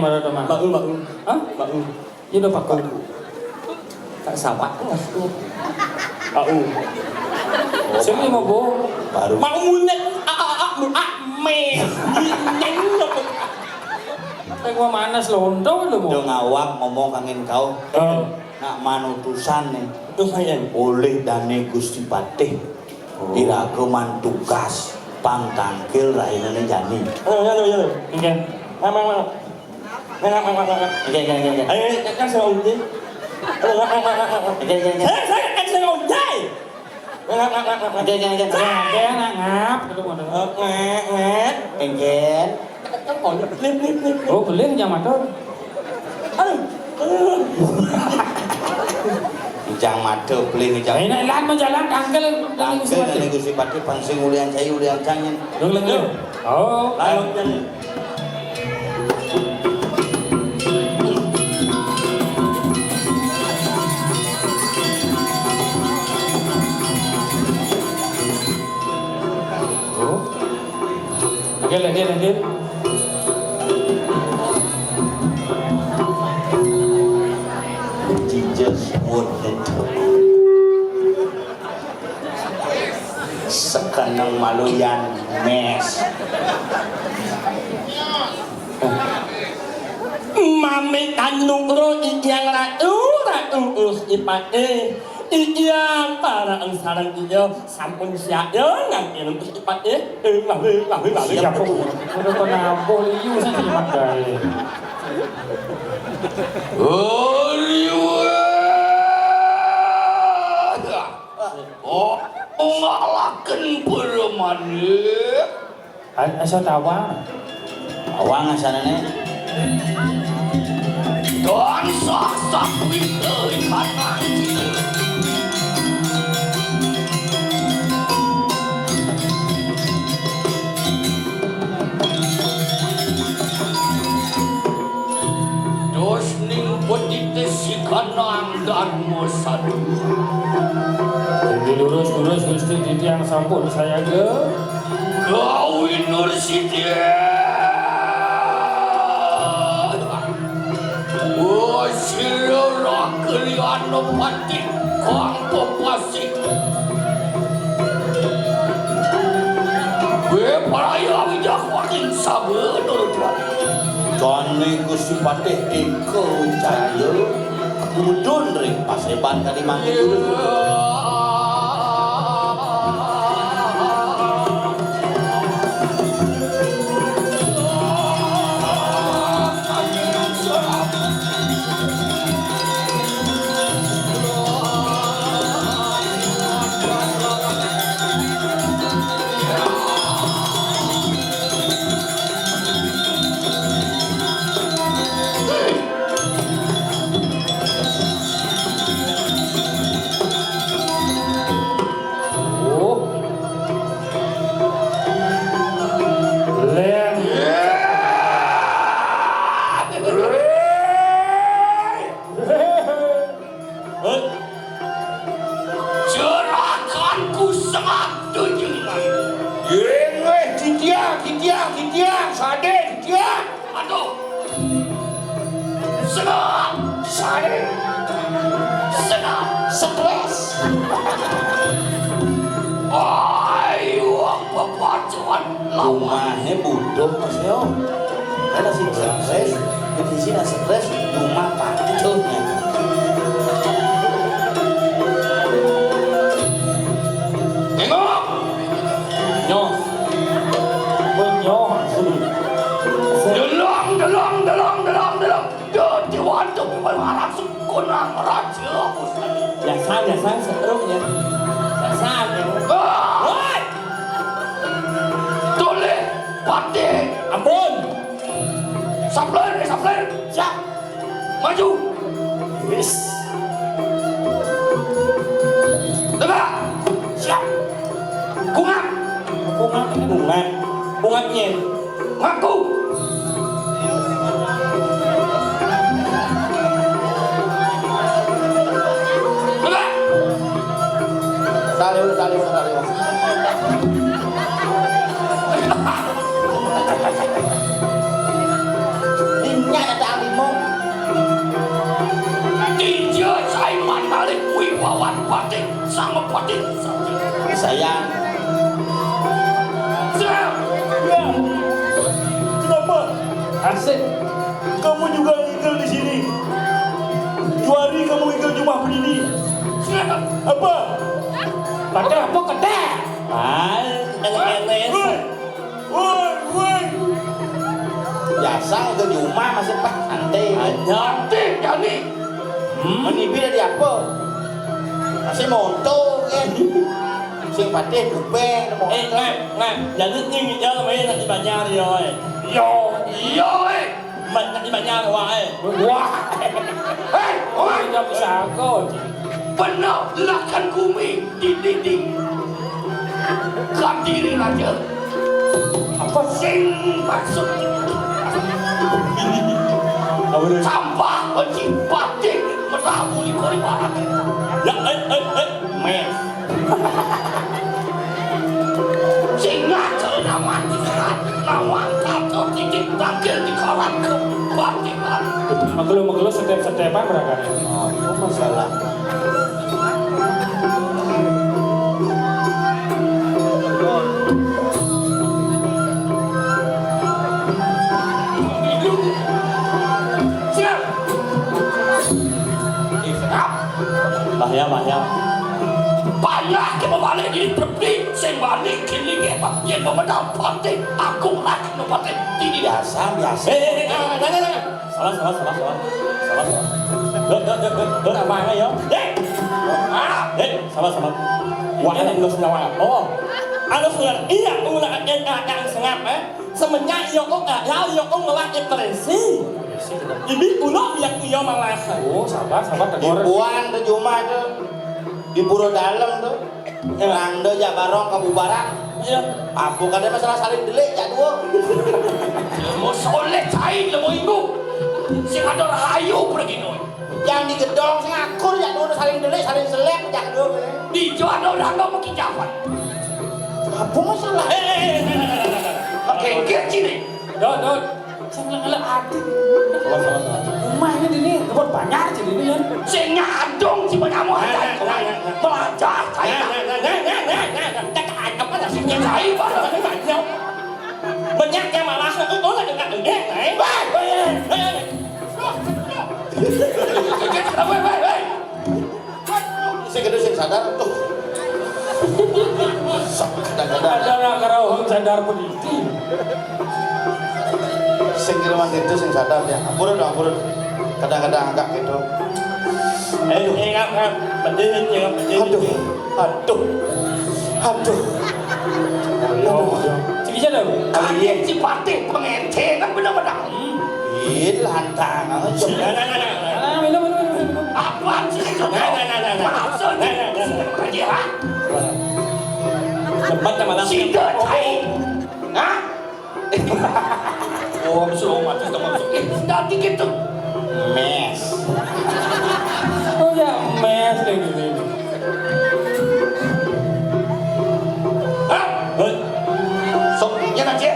baru teman.
Bau.
Hah?
Bau.
Ya udah pakai.
Tak sapat enggak tuh. Bau.
Siapa yang mau bohong?
Baru
Mau munyet me. Nyenyak.
Kayak gua manas lontong lu mau.
do ngawak ngomong kangen kau.
Oh.
Nak manutusan nih
Itu sayang.
oleh dane Gusti Patih. Iraga mantugas pangtangkil rainane jani.
Ya.
Oke.
Mang.
Oke.
Ayo kan saya uji.
Oke.
Saya kan saya uji.
Oke.
Oke, ngap gitu mau dengar.
Engken.
Kan còn lip.
Oh, beli jangan matur.
Ijang madu beli ijang.
Ini lan mau jalan tangkel dari
Tangkil dane Gusti Patih pangsing ulian cai ulian cangin.
Dulu. Oh,
Ayo jadi.
Oke, lanjut.
Jesus would itu. Sekenang maluyan mes.
Mami tanung ro iyang ratu ipate iyang para ang sarang iyo sampun siya nang ipate lawi
Ya kok udah kena boliu sih cuma kayak.
Oh, ngalaken peremane.
Asal tawa.
Awang asanane. Dan sah witeuy kanan. Dos ning petite si kanang dan mosadu.
Jadi lurus Gusti Titi yang sampun saya ke.
Kawin Nursiti. Oh, sira kalian pati kang popasik. We paraya wijah wakin sabener tuan. Jane Gusti Patih eko jaya mudun ring paseban kali mangke dulu. Rumahnya butuh mas yo. Ada sih stres, di sini stres, rumah pacunya. Tengok,
Nyoh. Menyoh.
delong. Jadi waktu berharap sukunang raja.
Biasa seterusnya. Biasa. Woi.
Toleh, Patih.
Ampun.
Sapler. Siap. Maju.
Wis.
Tegak. Siap. Kungap.
Bunganya.
Ngaku. Tegak. Tali.
Ingat
sayang.
Sayang. Ya. Kenapa?
Asik.
Kamu juga tinggal di sini. Juari kamu tinggal di rumah pendini. Apa?
Pada apa kedai?
Enak-enak. Woi.
Biasa itu di rumah masih pak santai.
Nanti jadi.
Menipi dari apa? Masih moto kan. Sing patih kuping.
Nè, jadi ini dia namanya nak dibaca dia. Yo, nak dibaca dia.
Wah. Hei, nggak bisa kau.
Benar lakan kumi di dinding. Kadiri raja.
Apa?
Sing masuk. Sampah pencipatik meramu di koribaran. Ya, men. Sing ngajar nama dikat, nama tato titik takil di kolam kebatikan.
Magelo setiap-setiapan berangkat.
Oh, itu masalah.
Siap. Bahaya. Banyak yang membalik ini berbeli, sing balik kini apa yang memendam pantai, aku lagi mempantai ini.
Biasa.
Salah. Lo apa enggak ya? Salah. Wah, ini belum sengawa. Oh, ano sengawa? Iya, ulah yang sengawa. Semenjak yoko ngelak impresi. Ini ulah yang iyo malah.
Oh, sabar tegur.
Ibuan tuh cuma itu di pura dalam tuh. Anda ya barong kamu barak.
Iya.
Aku kan ada masalah saling delik ya dua.
Mau soleh cair mau ibu. Sing ada rahayu pergi noi.
Yang di gedong sing akur ya dua saling delik saling selek ya dua.
Di jo ada orang nggak makin jalan.
Apa masalah?
Pakai sini.
Dot. Saya bilang adik. Rumah ini dapat banyak jadi ini kan.
Sing ngadong si banyamu ada. Belajar cair. Apa dah sing cair banyak. Banyak yang malah itu lah dengan engek,
Saya kedua sing sadar tuh. Sok kadang-kadang.
Ada nak karau sadar peniti.
Sing kiriman itu sing sadar ya. Ampun. Kadang-kadang agak gitu.
Ingat, penting.
Aduh.
Cik siapa?
Kalian si patik pengencengan benar-benar.
Lantang aja.
Minum.
Apa sih itu? Maksudnya cepat malah sudah cair. Hah? Oh, suruh mati sudah masuk. Nanti gitu.
Mes.
Oh ya, mes lagi.
Hah? Sok, ya nanti.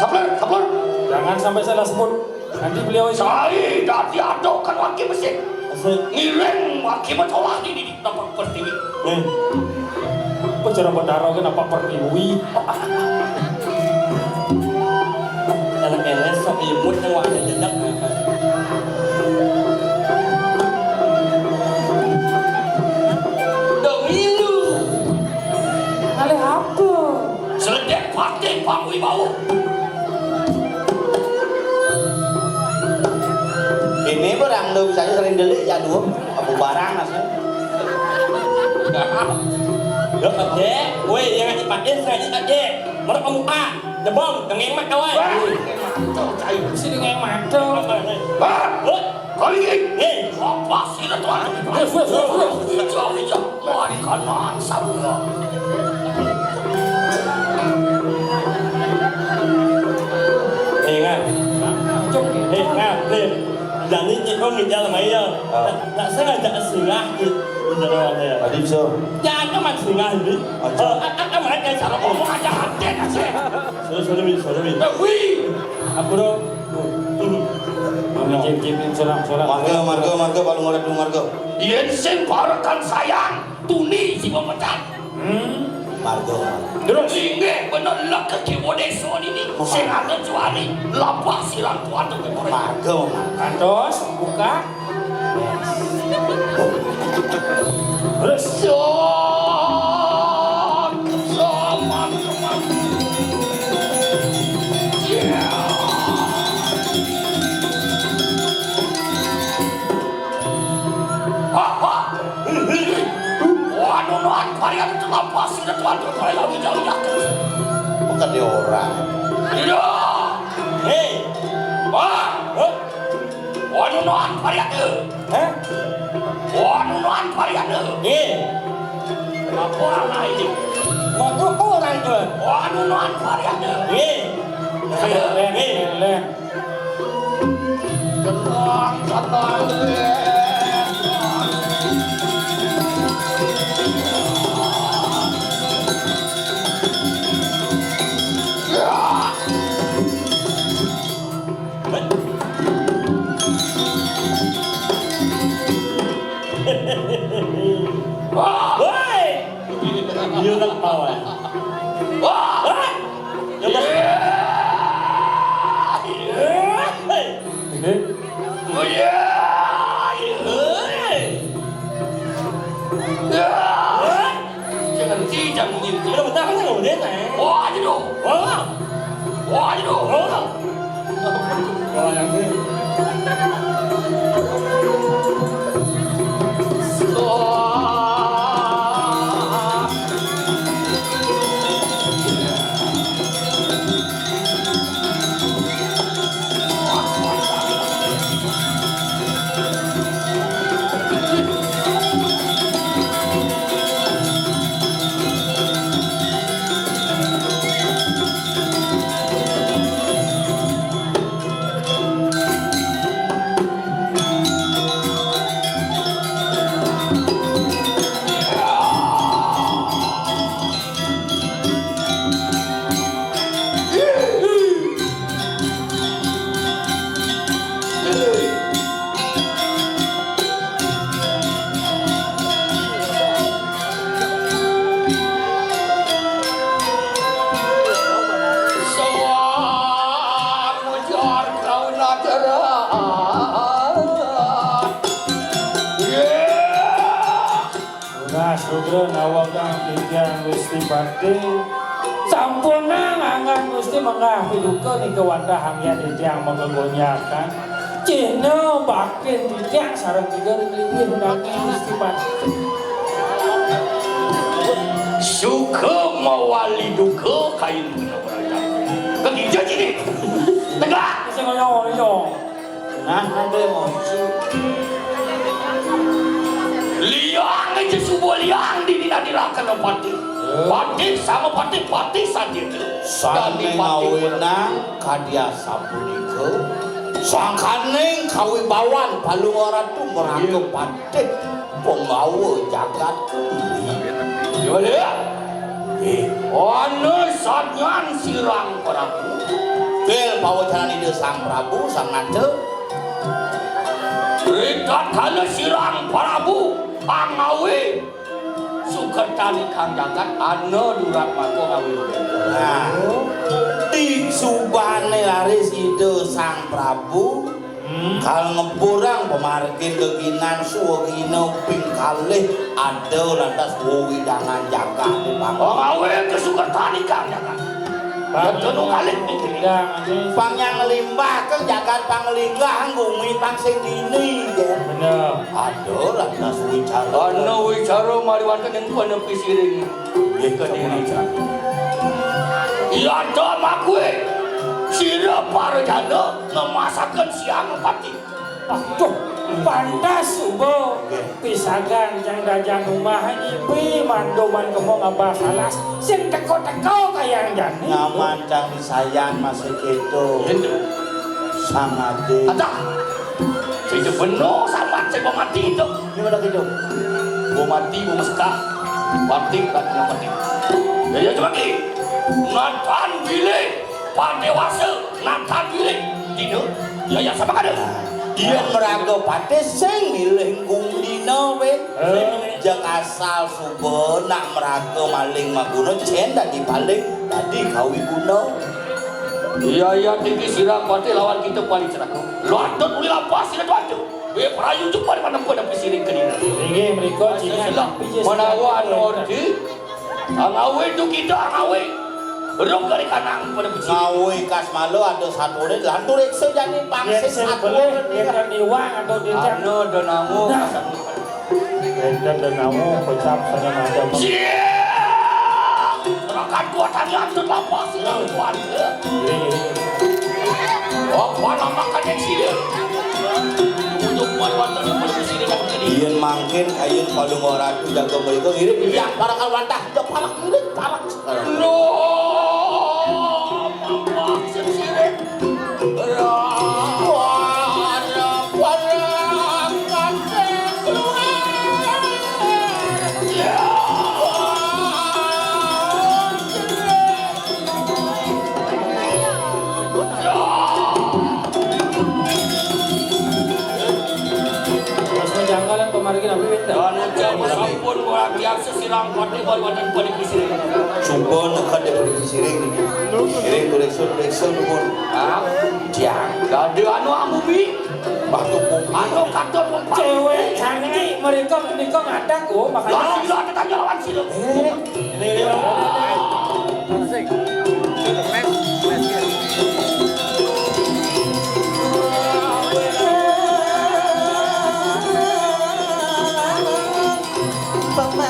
Sabar.
Jangan sampai salah sebut. Nanti beliau itu.
Saya nanti adokan wakil mesin. Ngileng wakil mencolah ini di tempat pertiwi.
Apa cara bendaro kenapa pertiwi?
Anak-anak sok imut yang wajah jejak. Demilu.
Alih apa?
Sedek patik Pak Wibawa.
Ini barang tuh bisa saling delik ya dua. Aku barang asli.
Được rồi thế, ui, yang ngasih pakai saya ini aja. Mereka kamu pak, jebong, dengan mak kawan.
Cai mesti dengan mata.
Kau ini, apa sih itu tuan? Hijau, mari kanan sama. Ingat, ingat, jadi kau ngejar mấy giờ? Đã sẽ là chợ sửa
Tadi bisa.
Jangan kan masih ngaji. Apa mereka cara ngomong aja hati aja. Sudah. Wih. Aku do.
Cip sulam.
Marga paling ngorek dulu marga.
Yen sing barakan sayang tuni si pemecat.
Margo.
Terus
Inggih bener lek kiwa desa ini sing ada juali lapak silang tuan tu
Margo.
kantos buka. Terus
Zaman Waduh, varian itu lapas sudah tuan tu kalau lagi jauh
Bukan dia orang.
Tidak. Hei, wah, waduh varian tu.
eh
Waduh varian tu. Apa orang ini?
mau orang tuh.
Waduh varian tu.
Len.
Tenang. Wah,
Iya tak tahu.
wah,
Ini
oh ya, jangan tidak menyentuh.
udah betah kan nggak udah teh.
Wah, jodoh,
Wah,
wah, jodoh.
kalau yang ini Sugro nawakang tigang Gusti Pati sampuna ngangan Gusti menggah piduka ni kewandahang ya tigang mengegonyakan cina bakin tigang sarang tiga lebih daging Gusti Pati
Suka mawali duka kain benar beraja. Kegija jadi tegak.
bisa ngoyo-ngoyo
Nah, ada mau.
Liang aja subuh liang di dirakan pati. Pati sama pati saja tu.
Sane ngawinang kadia sapunika. Sangkaning kawibawan palungan tu merangkep patik penggawa jagat kediri.
Ya lihat. Ono sanyan sirang Prabu.
Kel pawajaran ide sang Prabu sang nate.
Berita kalau sirang Prabu pangawi sukertani kang jagat ano durat mako ngawi.
Nah, di subane laris ide sang Prabu. Kal ngepurang pemargin keginan suwegina ping kalih ada lantas wewidangan jagat di bangsa.
Pangawi kesukertani kang jagat. Tenung kalih mikir.
Pangyang limbah ke jagat panglingah ngumi pang sing dini ya.
bener
Ada lantas wicara.
Ano wicara mariwanten yang penepi siring.
Kediri.
Iya ada makwe. Sira parjana ngemasakan siang pati.
aduh pantas subo pisagan jang dajang rumah nyipi mandoman kemong abah salas sing teko-teko kayang jani
Nyaman cang disayang masih gitu.
Itu.
Sangade.
Ada. Itu benar sama saya mau mati itu.
Gimana gitu?
Mau mati mau meska. Mati lagi mati. Ya coba ki. Natan bilik. Padewasa. Natan bilik. Dino. Ya sama kada.
Dia meraga pate sing milih kundina we. Jak asal subuh nak meraga maling maguna jen dadi balik dadi gawi guna.
Iya tinggi sirang pati lawan kita paling ceraka. London uli lapas sirang tuan. We perayu jumpa di mana pun dapat siring kedina.
Tinggi mereka Cina.
Manawa nordi. Angawe tu kita angawe. Rong dari kanang pada besi.
Ngawe kas malu ada satu orang lantur ekse jadi pangsit satu orang.
Dia kan iwang atau dia kan.
Ano donamu.
Dan namu kocap sana ada.
Siang. Rakan kuat hari antut lapas sirang tuan. Apa nama makan sini? Untuk warwatan yang pada besi dengan kedini.
Iyan mangkin ayun palung orang tu jaga mereka ngirim iya para kalwantah jauh parak ngirim parak.
No, mama sirang.
Janggalan kemarin kita ambil dah.
Dan ucap sampun orang biasa sirang pati warwatan pada besi.
Sumpah nak ada beri siring ni. Siring koleksi pun.
Ah, jangan. Ada anu amumi.
Batu pun.
Anu kantor pun.
Cewek cantik mereka ngadak kok makanya.
Lawan sila ada tanya lawan sila.
Pemain